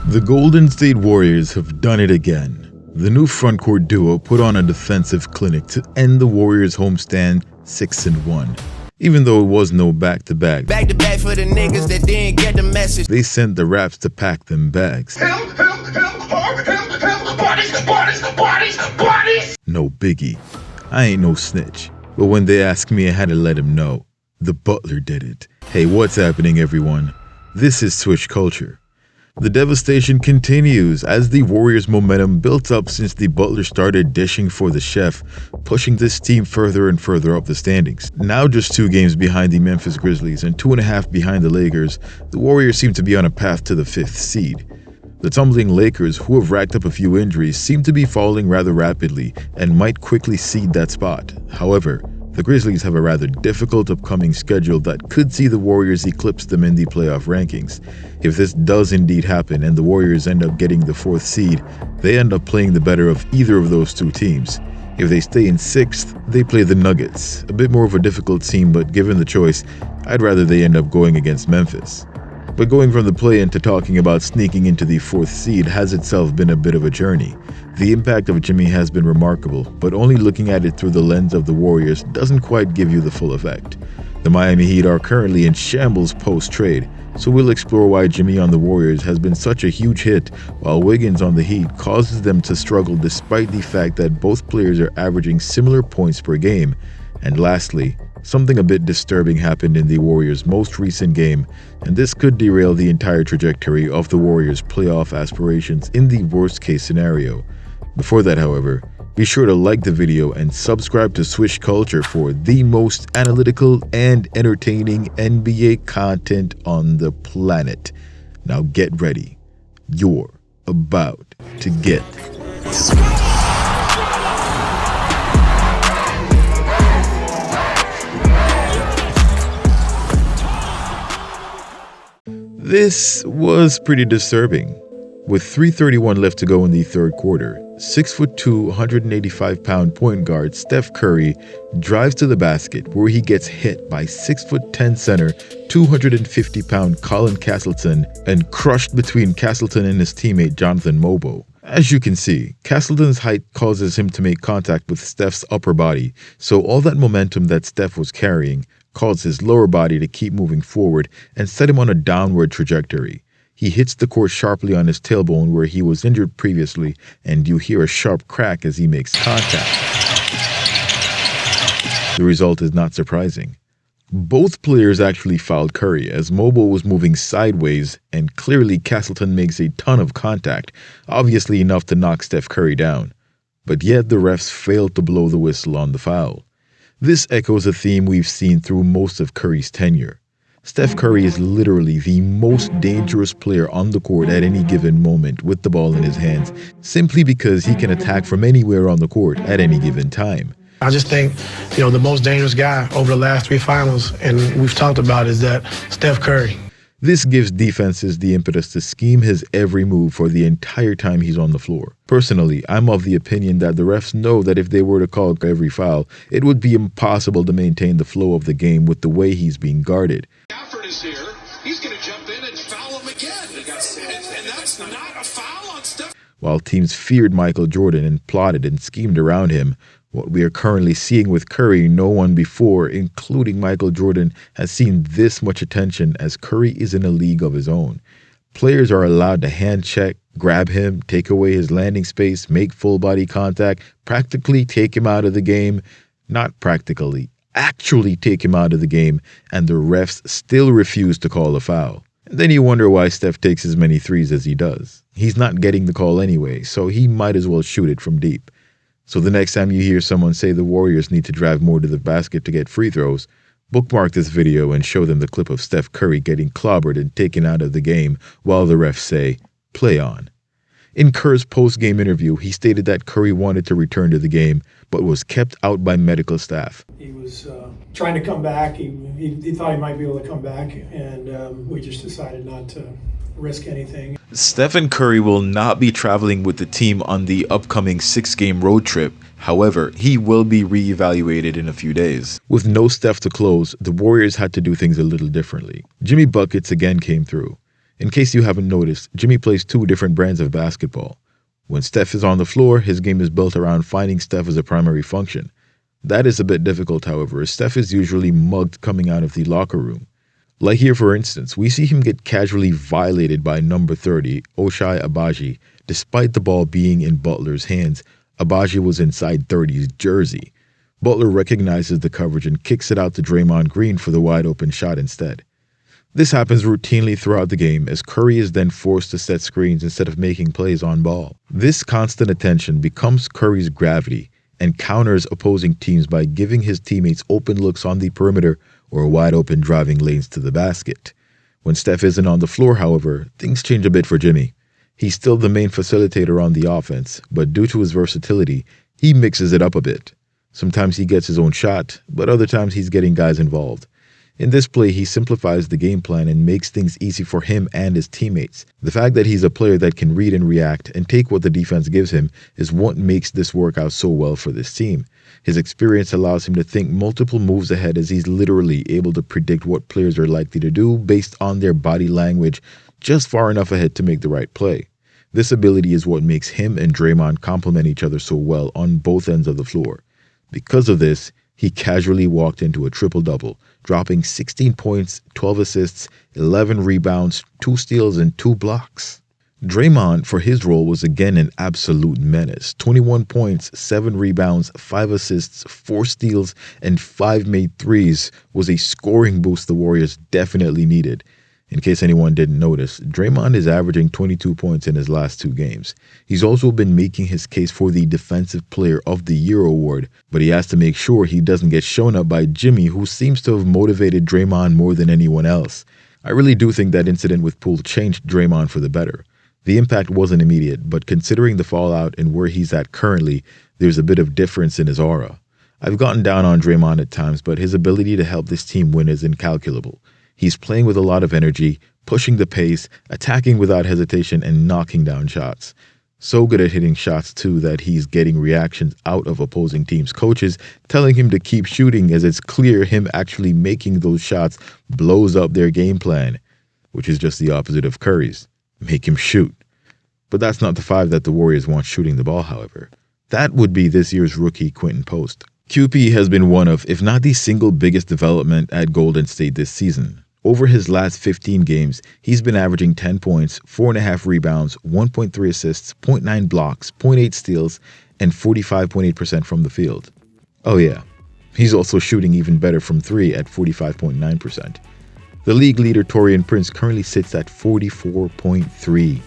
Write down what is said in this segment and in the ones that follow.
The Golden State Warriors have done it again. The new frontcourt duo put on a defensive clinic to end the Warriors' homestand 6-1. Even though it was no back-to-back, Back-to-back for the niggas that didn't get the message. they sent the Raps to pack them bags. No biggie. I ain't no snitch. But when they asked me, I had to let him know. The Butler did it. Hey, what's happening, everyone? This is Switch Culture. The devastation continues as the Warriors' momentum built up since the Butler started dishing for the chef, pushing this team further and further up the standings. Now just 2 games behind the Memphis Grizzlies and 2.5 behind the Lakers, the Warriors seem to be on a path to the 5th seed. The tumbling Lakers, who have racked up a few injuries, seem to be falling rather rapidly and might quickly cede that spot. However, the Grizzlies have a rather difficult upcoming schedule that could see the Warriors eclipse them in the playoff rankings. If this does indeed happen and the Warriors end up getting the 4th seed, they end up playing the better of either of those 2 teams. If they stay in 6th, they play the Nuggets, a bit more of a difficult team, but given the choice, I'd rather they end up going against Memphis. But going from the play-in to talking about sneaking into the 4th seed has itself been a bit of a journey. The impact of Jimmy has been remarkable, but only looking at it through the lens of the Warriors doesn't quite give you the full effect. The Miami Heat are currently in shambles post-trade, so we'll explore why Jimmy on the Warriors has been such a huge hit, while Wiggins on the Heat causes them to struggle despite the fact that both players are averaging similar points per game. And lastly, something a bit disturbing happened in the Warriors' most recent game, and this could derail the entire trajectory of the Warriors' playoff aspirations in the worst-case scenario. Before that, however, be sure to like the video and subscribe to Switch Culture for the most analytical and entertaining NBA content on the planet. Now get ready. You're about to get This was pretty disturbing. With 3:31 left to go in the 3rd quarter, 6'2", 185-pound point guard Steph Curry drives to the basket where he gets hit by 6'10" center, 250-pound Colin Castleton and crushed between Castleton and his teammate Jonathan Mobo. As you can see, Castleton's height causes him to make contact with Steph's upper body, so all that momentum that Steph was carrying caused his lower body to keep moving forward and set him on a downward trajectory. He hits the court sharply on his tailbone where he was injured previously, and you hear a sharp crack as he makes contact. The result is not surprising. Both players actually fouled Curry as Mobo was moving sideways, and clearly Castleton makes a ton of contact, obviously enough to knock Steph Curry down. But yet the refs failed to blow the whistle on the foul. This echoes a theme we've seen through most of Curry's tenure. Steph Curry is literally the most dangerous player on the court at any given moment with the ball in his hands, simply because he can attack from anywhere on the court at any given time. I just think, the most dangerous guy over the last 3 finals, and we've talked about, is that Steph Curry. This gives defenses the impetus to scheme his every move for the entire time he's on the floor. Personally, I'm of the opinion that the refs know that if they were to call every foul, it would be impossible to maintain the flow of the game with the way he's being guarded. Gafford is here. He's going to jump in and foul him again. And that's not a foul on Steph. While teams feared Michael Jordan and plotted and schemed around him, what we are currently seeing with Curry, no one before, including Michael Jordan, has seen this much attention, as Curry is in a league of his own. Players are allowed to hand check, grab him, take away his landing space, make full body contact, practically take him out of the game. Not practically, actually take him out of the game, and the refs still refuse to call a foul. And then you wonder why Steph takes as many threes as he does. He's not getting the call anyway, so he might as well shoot it from deep. So the next time you hear someone say the Warriors need to drive more to the basket to get free throws, bookmark this video and show them the clip of Steph Curry getting clobbered and taken out of the game while the refs say, "Play on." In Kerr's post-game interview, he stated that Curry wanted to return to the game, but was kept out by medical staff. He was trying to come back. He thought he might be able to come back, and we just decided not to risk anything. Stephen Curry will not be traveling with the team on the upcoming 6-game road trip. However, he will be reevaluated in a few days. With no Steph to close, the Warriors had to do things a little differently. Jimmy Buckets again came through. In case you haven't noticed, Jimmy plays two different brands of basketball. When Steph is on the floor, his game is built around finding Steph as a primary function. That is a bit difficult, however, as Steph is usually mugged coming out of the locker room. Like here, for instance, we see him get casually violated by number 30, Ochai Agbaji. Despite the ball being in Butler's hands, Agbaji was inside 30's jersey. Butler recognizes the coverage and kicks it out to Draymond Green for the wide-open shot instead. This happens routinely throughout the game, as Curry is then forced to set screens instead of making plays on ball. This constant attention becomes Curry's gravity and counters opposing teams by giving his teammates open looks on the perimeter or wide-open driving lanes to the basket. When Steph isn't on the floor, however, things change a bit for Jimmy. He's still the main facilitator on the offense, but due to his versatility, he mixes it up a bit. Sometimes he gets his own shot, but other times he's getting guys involved. In this play, he simplifies the game plan and makes things easy for him and his teammates. The fact that he's a player that can read and react and take what the defense gives him is what makes this work out so well for this team. His experience allows him to think multiple moves ahead, as he's literally able to predict what players are likely to do based on their body language just far enough ahead to make the right play. This ability is what makes him and Draymond complement each other so well on both ends of the floor. Because of this, he casually walked into a triple-double, dropping 16 points, 12 assists, 11 rebounds, 2 steals, and 2 blocks. Draymond, for his role, was again an absolute menace. 21 points, 7 rebounds, 5 assists, 4 steals, and 5 made threes was a scoring boost the Warriors definitely needed. In case anyone didn't notice, Draymond is averaging 22 points in his last 2 games. He's also been making his case for the Defensive Player of the Year award, but he has to make sure he doesn't get shown up by Jimmy, who seems to have motivated Draymond more than anyone else. I really do think that incident with Poole changed Draymond for the better. The impact wasn't immediate, but considering the fallout and where he's at currently, there's a bit of difference in his aura. I've gotten down on Draymond at times, but his ability to help this team win is incalculable. He's playing with a lot of energy, pushing the pace, attacking without hesitation, and knocking down shots. So good at hitting shots, too, that he's getting reactions out of opposing teams' coaches, telling him to keep shooting, as it's clear him actually making those shots blows up their game plan, which is just the opposite of Curry's. Make him shoot. But that's not the 5 that the Warriors want shooting the ball, however. That would be this year's rookie Quinton Post. QP has been one of, if not the single biggest development at Golden State this season. Over his last 15 games, he's been averaging 10 points, 4.5 rebounds, 1.3 assists, 0.9 blocks, 0.8 steals, and 45.8% from the field. Oh yeah, he's also shooting even better from 3 at 45.9%. The league leader Taurean Prince currently sits at 44.3,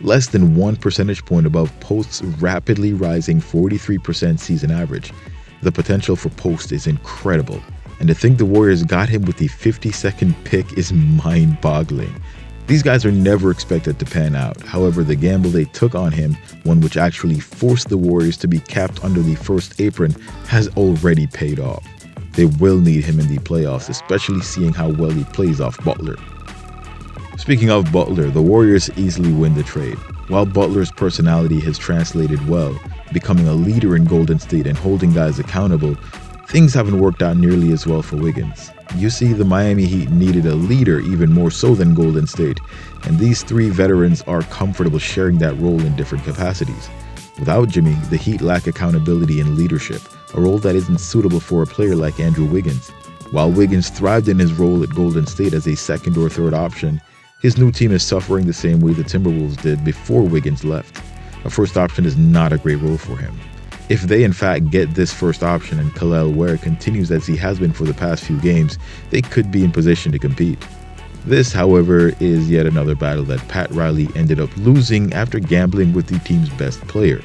less than 1 percentage point above Post's rapidly rising 43% season average. The potential for Post is incredible. And to think the Warriors got him with the 52nd pick is mind-boggling. These guys are never expected to pan out. However, the gamble they took on him, one which actually forced the Warriors to be capped under the first apron, has already paid off. They will need him in the playoffs, especially seeing how well he plays off Butler. Speaking of Butler, the Warriors easily win the trade. While Butler's personality has translated well, becoming a leader in Golden State and holding guys accountable, things haven't worked out nearly as well for Wiggins. You see, the Miami Heat needed a leader even more so than Golden State, and these 3 veterans are comfortable sharing that role in different capacities. Without Jimmy, the Heat lack accountability and leadership, a role that isn't suitable for a player like Andrew Wiggins. While Wiggins thrived in his role at Golden State as a second or third option, his new team is suffering the same way the Timberwolves did before Wiggins left. A first option is not a great role for him. If they in fact get this first option and Kel'el Ware continues as he has been for the past few games, they could be in position to compete. This, however, is yet another battle that Pat Riley ended up losing after gambling with the team's best player.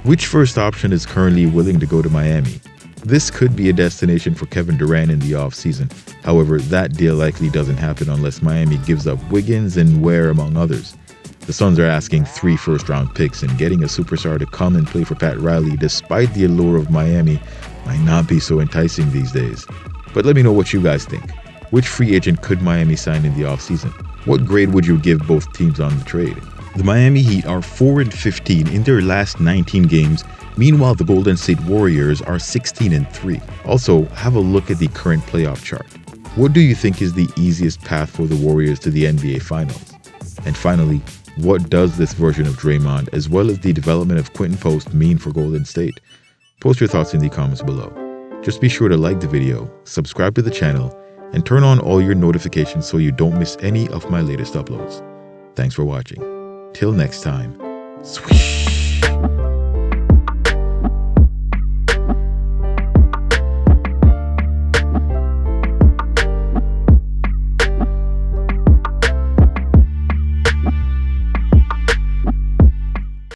Which first option is currently willing to go to Miami? This could be a destination for Kevin Durant in the offseason. However, that deal likely doesn't happen unless Miami gives up Wiggins and Ware, among others. The Suns are asking 3 first-round picks, and getting a superstar to come and play for Pat Riley, despite the allure of Miami, might not be so enticing these days. But let me know what you guys think. Which free agent could Miami sign in the offseason? What grade would you give both teams on the trade? The Miami Heat are 4-15 in their last 19 games. Meanwhile, the Golden State Warriors are 16-3. Also, have a look at the current playoff chart. What do you think is the easiest path for the Warriors to the NBA Finals? And finally, what does this version of Draymond, as well as the development of Quinton Post, mean for Golden State? Post your thoughts in the comments below. Just be sure to like the video, subscribe to the channel, and turn on all your notifications so you don't miss any of my latest uploads. Thanks for watching. Till next time, swish!